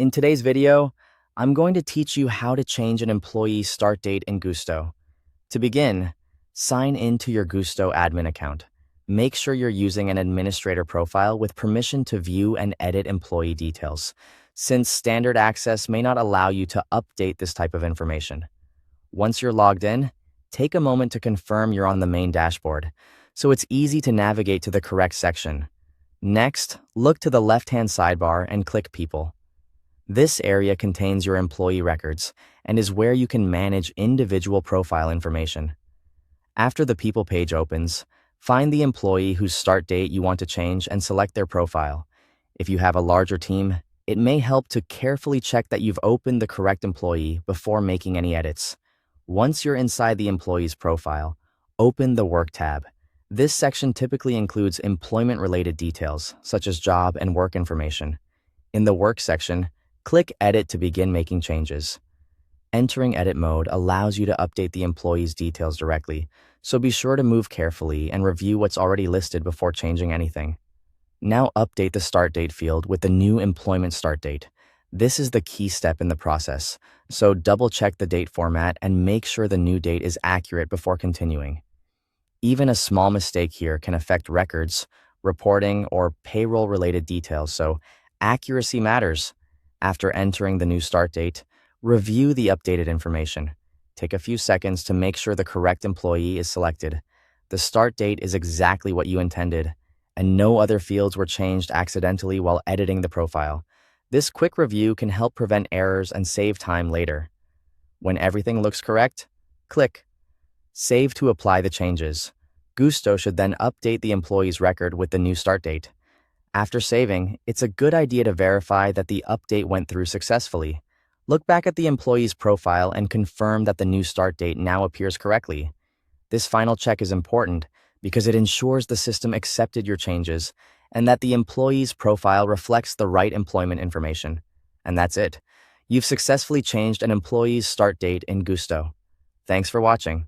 In today's video, I'm going to teach you how to change an employee's start date in Gusto. To begin, sign into your Gusto admin account. Make sure you're using an administrator profile with permission to view and edit employee details, since standard access may not allow you to update this type of information. Once you're logged in, take a moment to confirm you're on the main dashboard, so it's easy to navigate to the correct section. Next, look to the left-hand sidebar and click People. This area contains your employee records and is where you can manage individual profile information. After the People page opens, find the employee whose start date you want to change and select their profile. If you have a larger team, it may help to carefully check that you've opened the correct employee before making any edits. Once you're inside the employee's profile, open the Work tab. This section typically includes employment-related details, such as job and work information. In the Work section, click Edit to begin making changes. Entering edit mode allows you to update the employee's details directly, so be sure to move carefully and review what's already listed before changing anything. Now update the start date field with the new employment start date. This is the key step in the process, so double-check the date format and make sure the new date is accurate before continuing. Even a small mistake here can affect records, reporting, or payroll-related details, so accuracy matters. After entering the new start date, review the updated information. Take a few seconds to make sure the correct employee is selected. The start date is exactly what you intended, and no other fields were changed accidentally while editing the profile. This quick review can help prevent errors and save time later. When everything looks correct, click Save to apply the changes. Gusto should then update the employee's record with the new start date. After saving, it's a good idea to verify that the update went through successfully. Look back at the employee's profile and confirm that the new start date now appears correctly. This final check is important because it ensures the system accepted your changes and that the employee's profile reflects the right employment information. And that's it. You've successfully changed an employee's start date in Gusto. Thanks for watching.